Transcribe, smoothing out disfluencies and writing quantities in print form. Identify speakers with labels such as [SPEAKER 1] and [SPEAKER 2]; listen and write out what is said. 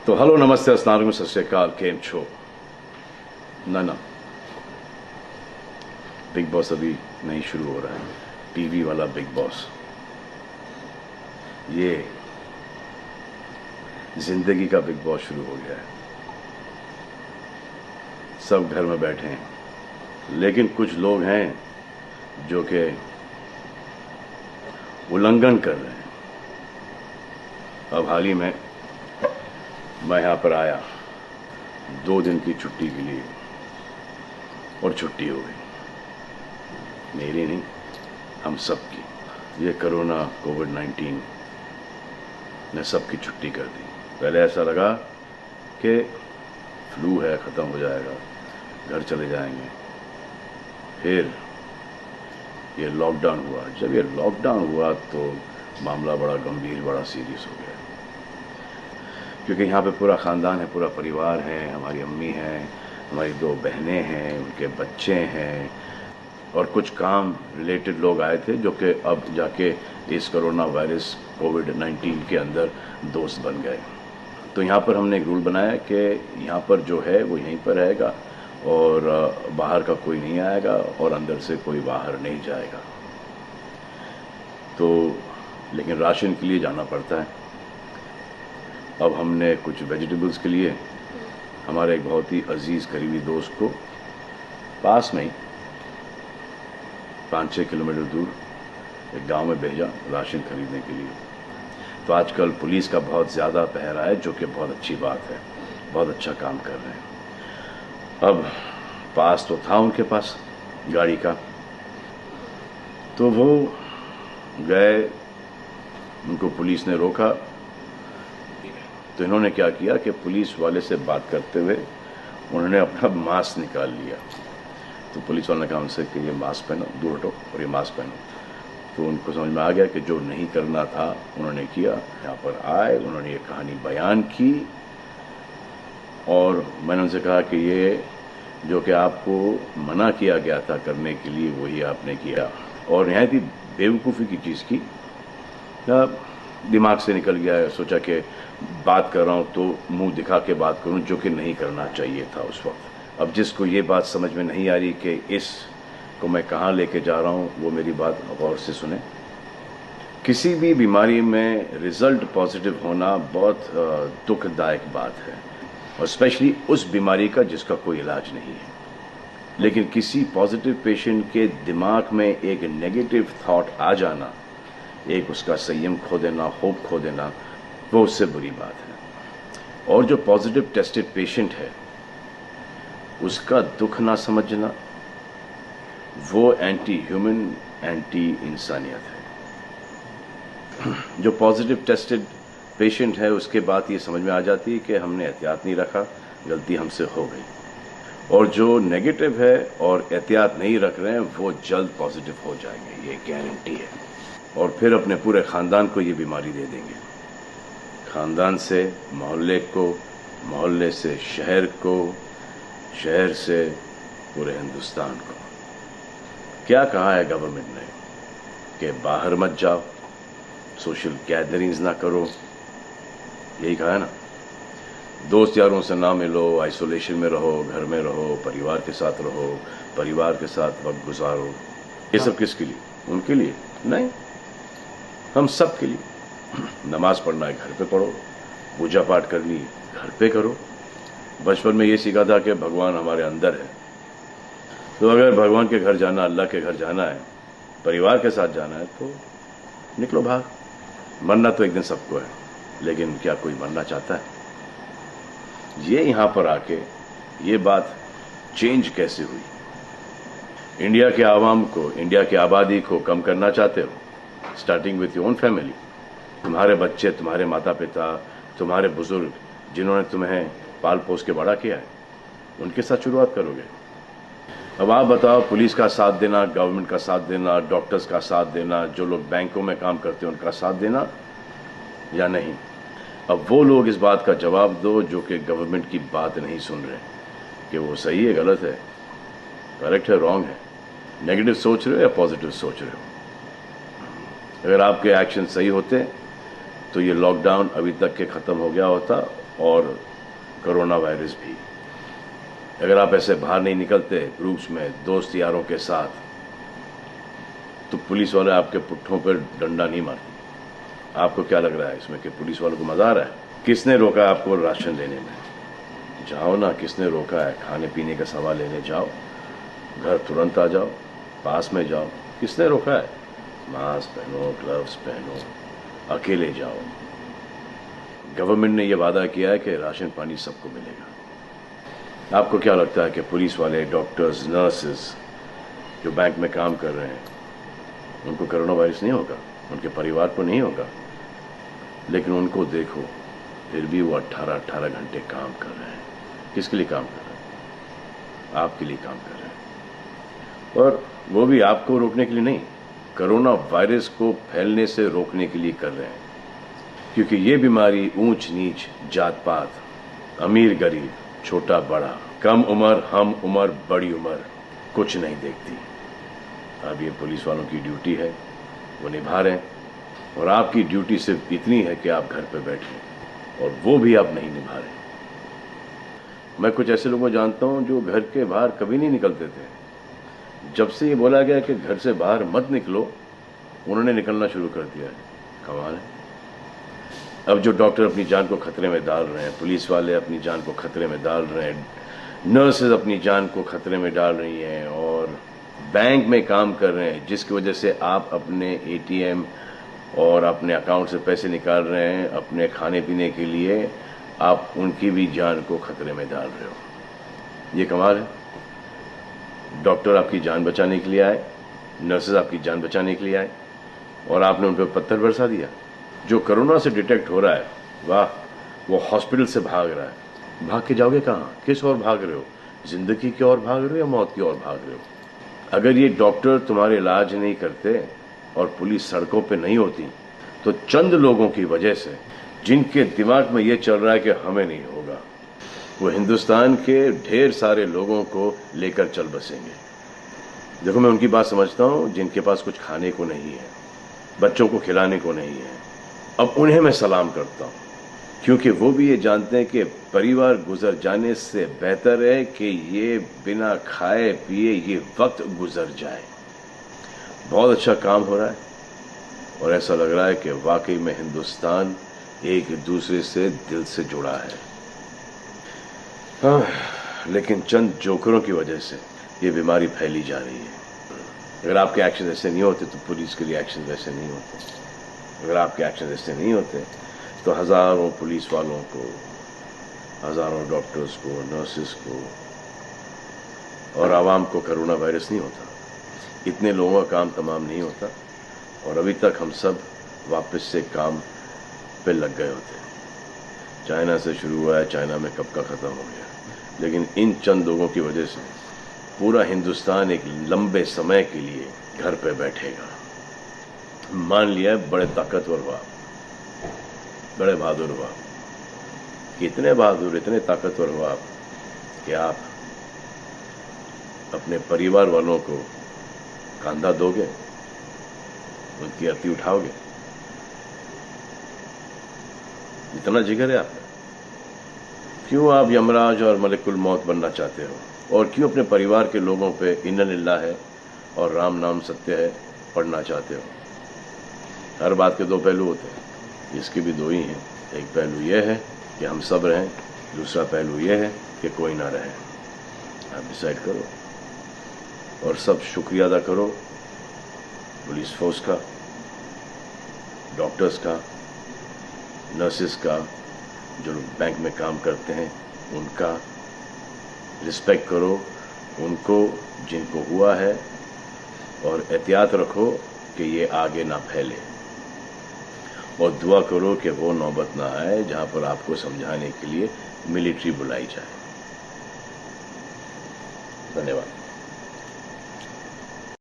[SPEAKER 1] तो हेलो नमस्ते अस्सलाम वालेकुम सत श्री अकाल केम छो ना बिग बॉस अभी नहीं शुरू हो रहा है। टीवी वाला बिग बॉस, ये जिंदगी का बिग बॉस शुरू हो गया है। सब घर में बैठे हैं, लेकिन कुछ लोग हैं जो कि उल्लंघन कर रहे हैं। अब हाल ही में मैं यहाँ पर आया 2 दिन की छुट्टी के लिए, और छुट्टी हो गई। मेरी नहीं, हम सब की। ये कोरोना कोविड-19 ने सबकी छुट्टी कर दी। पहले ऐसा लगा कि फ्लू है, ख़त्म हो जाएगा, घर चले जाएंगे। फिर ये लॉकडाउन हुआ। जब ये लॉकडाउन हुआ तो मामला बड़ा गंभीर, बड़ा सीरियस हो गया, क्योंकि यहाँ पे पूरा ख़ानदान है, पूरा परिवार है। हमारी अम्मी हैं, हमारी 2 बहनें हैं, उनके बच्चे हैं, और कुछ काम रिलेटेड लोग आए थे जो कि अब जाके इस कोरोना वायरस कोविड-19 के अंदर दोस्त बन गए। तो यहाँ पर हमने एक रूल बनाया कि यहाँ पर जो है वो यहीं पर रहेगा, और बाहर का कोई नहीं आएगा, और अंदर से कोई बाहर नहीं जाएगा। तो लेकिन राशन के लिए जाना पड़ता है। अब हमने कुछ वेजिटेबल्स के लिए हमारे एक बहुत ही अजीज़ करीबी दोस्त को पास में ही 5-6 किलोमीटर दूर एक गांव में भेजा राशन खरीदने के लिए। तो आजकल पुलिस का बहुत ज़्यादा पहरा है, जो कि बहुत अच्छी बात है, बहुत अच्छा काम कर रहे हैं। अब पास तो था उनके पास गाड़ी का, तो वो गए, उनको पुलिस ने रोका। तो इन्होंने क्या किया कि पुलिस वाले से बात करते हुए उन्होंने अपना मास्क निकाल लिया। तो पुलिस वाले ने कहा उनसे कि ये मास्क पहनो, दूर हटो और ये मास्क पहनो। तो उनको समझ में आ गया कि जो नहीं करना था उन्होंने किया। यहाँ पर आए, उन्होंने ये कहानी बयान की, और मैंने उनसे कहा कि ये जो कि आपको मना किया गया था करने के लिए, वही आपने किया, और नहायत ही बेवकूफ़ी की चीज़ की। दिमाग से निकल गया। सोचा कि बात कर रहा हूँ तो मुंह दिखा के बात करूँ, जो कि नहीं करना चाहिए था उस वक्त। अब जिसको ये बात समझ में नहीं आ रही कि इस को मैं कहाँ लेके जा रहा हूँ, वो मेरी बात गौर से सुने। किसी भी बीमारी में रिजल्ट पॉजिटिव होना बहुत दुखदायक बात है, और स्पेशली उस बीमारी का जिसका कोई इलाज नहीं है। लेकिन किसी पॉजिटिव पेशेंट के दिमाग में एक नेगेटिव थॉट आ जाना, एक उसका संयम खो देना, होप खो देना, वो उससे बुरी बात है। और जो पॉजिटिव टेस्टेड पेशेंट है, उसका दुख ना समझना, वो एंटी ह्यूमन, एंटी इंसानियत है। जो पॉजिटिव टेस्टेड पेशेंट है, उसके बाद ये समझ में आ जाती है कि हमने एहतियात नहीं रखा, गलती हमसे हो गई। और जो नेगेटिव है और एहतियात नहीं रख रहे हैं, वो जल्द पॉजिटिव हो जाएंगे, ये गारंटी है। और फिर अपने पूरे ख़ानदान को ये बीमारी दे देंगे। ख़ानदान से मोहल्ले को, मोहल्ले से शहर को, शहर से पूरे हिंदुस्तान को। क्या कहा है गवर्नमेंट ने कि बाहर मत जाओ, सोशल गैदरिंग्स ना करो, यही कहा है ना। दोस्त यारों से ना मिलो, आइसोलेशन में रहो, घर में रहो, परिवार के साथ रहो, परिवार के साथ वक्त गुजारो। ये सब किसके लिए? उनके लिए नहीं, हम सब के लिए। नमाज पढ़ना है घर पे पढ़ो, पूजा पाठ करनी है घर पे करो। बचपन में ये सीखा था कि भगवान हमारे अंदर है, तो अगर भगवान के घर जाना, अल्लाह के घर जाना है, परिवार के साथ जाना है, तो निकलो बाहर। मरना तो एक दिन सबको है, लेकिन क्या कोई मरना चाहता है? ये यहाँ पर आके ये बात चेंज कैसे हुई? इंडिया के आवाम को, इंडिया की आबादी को कम करना चाहते हो? Starting with your own family. तुम्हारे बच्चे, तुम्हारे माता पिता, तुम्हारे बुजुर्ग, जिन्होंने तुम्हें पाल पोस के बड़ा किया है, उनके साथ शुरुआत करोगे। अब आप बताओ, पुलिस का साथ देना, गवर्नमेंट का साथ देना, डॉक्टर्स का साथ देना, जो लोग बैंकों में काम करते हैं उनका साथ देना या नहीं? अब वो लोग इस बात का जवाब दो जो कि गवर्नमेंट की बात नहीं सुन रहे, कि वो सही है, गलत है, करेक्ट है, रॉन्ग है, नेगेटिव सोच रहे हो या पॉजिटिव सोच रहे हो। अगर आपके एक्शन सही होते तो ये लॉकडाउन अभी तक के ख़त्म हो गया होता, और कोरोना वायरस भी। अगर आप ऐसे बाहर नहीं निकलते ग्रुप्स में दोस्त यारों के साथ, तो पुलिस वाले आपके पुट्ठों पर डंडा नहीं मारते। आपको क्या लग रहा है इसमें कि पुलिस वालों को मजा आ रहा है? किसने रोका आपको राशन लेने में? जाओ ना, किसने रोका है? खाने पीने का सामान लेने जाओ, घर तुरंत आ जाओ, पास में जाओ, किसने रोका है? मास्क पहनो, ग्लव्स पहनो, अकेले जाओ। गवर्नमेंट ने यह वादा किया है कि राशन पानी सबको मिलेगा। आपको क्या लगता है कि पुलिस वाले, डॉक्टर्स, नर्सेस जो बैंक में काम कर रहे हैं, उनको कोरोना वायरस नहीं होगा? उनके परिवार को नहीं होगा? लेकिन उनको देखो, फिर भी वो 18-18 घंटे काम कर रहे हैं। किसके लिए काम कर रहे हैं? आपके लिए काम कर रहे हैं। और वो भी आपको रोकने के लिए नहीं, कोरोना वायरस को फैलने से रोकने के लिए कर रहे हैं। क्योंकि ये बीमारी ऊंच नीच, जात पात, अमीर गरीब, छोटा बड़ा, कम उम्र, हम उम्र, बड़ी उम्र कुछ नहीं देखती। अब ये पुलिस वालों की ड्यूटी है, वो निभा रहे हैं। और आपकी ड्यूटी सिर्फ इतनी है कि आप घर पे बैठे, और वो भी आप नहीं निभा रहे। मैं कुछ ऐसे लोगों को जानता हूं जो घर के बाहर कभी नहीं निकलते थे। जब से ये बोला गया कि घर से बाहर मत निकलो, उन्होंने निकलना शुरू कर दिया है। कमाल है। अब जो डॉक्टर अपनी जान को खतरे में डाल रहे हैं, पुलिस वाले अपनी जान को खतरे में डाल रहे हैं, नर्सेज अपनी जान को खतरे में डाल रही हैं, और बैंक में काम कर रहे हैं, जिसकी वजह से आप अपने एटीएम और अपने अकाउंट से पैसे निकाल रहे हैं अपने खाने पीने के लिए, आप उनकी भी जान को खतरे में डाल रहे हो। ये कमाल है। डॉक्टर आपकी जान बचाने के लिए आए, नर्सेज आपकी जान बचाने के लिए आए, और आपने उन पर पत्थर बरसा दिया। जो कोरोना से डिटेक्ट हो रहा है, वाह, वो हॉस्पिटल से भाग रहा है। भाग के जाओगे कहाँ? किस ओर भाग रहे हो? जिंदगी की ओर भाग रहे हो या मौत की ओर भाग रहे हो? अगर ये डॉक्टर तुम्हारे इलाज नहीं करते और पुलिस सड़कों पे नहीं होती, तो चंद लोगों की वजह से, जिनके दिमाग में ये चल रहा है कि हमें नहीं होगा, वो हिंदुस्तान के ढेर सारे लोगों को लेकर चल बसेंगे। देखो, मैं उनकी बात समझता हूँ जिनके पास कुछ खाने को नहीं है, बच्चों को खिलाने को नहीं है। अब उन्हें मैं सलाम करता हूँ, क्योंकि वो भी ये जानते हैं कि परिवार गुजर जाने से बेहतर है कि ये बिना खाए पिए ये वक्त गुजर जाए। बहुत अच्छा काम हो रहा है, और ऐसा लग रहा है कि वाकई में हिंदुस्तान एक दूसरे से दिल से जुड़ा है। हाँ, लेकिन चंद जोकरों की वजह से ये बीमारी फैली जा रही है। अगर आपके एक्शन ऐसे नहीं होते तो पुलिस के लिए एक्शन वैसे नहीं होते। अगर आपके एक्शन ऐसे नहीं होते तो हजारों पुलिस वालों को, हजारों डॉक्टर्स को, नर्सेस को और आवाम को कोरोना वायरस नहीं होता। इतने लोगों का काम तमाम नहीं होता, और अभी तक हम सब वापस से काम पे लग गए होते। चाइना से शुरू हुआ है, चाइना में कब का ख़त्म हो गया। लेकिन इन चंद लोगों की वजह से पूरा हिंदुस्तान एक लंबे समय के लिए घर पे बैठेगा। मान लिया है बड़े ताकतवर हुआ, बड़े बहादुर हुआ, इतने बहादुर, इतने ताकतवर हुआ कि आप अपने परिवार वालों को कंधा दोगे, उनकी अर्थी उठाओगे। इतना जिगर है आपका। क्यों आप यमराज और मलिकुल मौत बनना चाहते हो? और क्यों अपने परिवार के लोगों पे इन्ना लिल्लाह है और राम नाम सत्य है पढ़ना चाहते हो? हर बात के दो पहलू होते हैं, इसके भी दो ही हैं। एक पहलू यह है कि हम सब रहें, दूसरा पहलू यह है कि कोई ना रहे। आप डिसाइड करो, और सब शुक्रिया अदा करो पुलिस फोर्स का, डॉक्टर्स का, नर्सेस का, जो लोग बैंक में काम करते हैं उनका रिस्पेक्ट करो, उनको जिनको हुआ है, और एहतियात रखो कि ये आगे ना फैले, और दुआ करो कि वो नौबत ना आए जहां पर आपको समझाने के लिए मिलिट्री बुलाई जाए। धन्यवाद।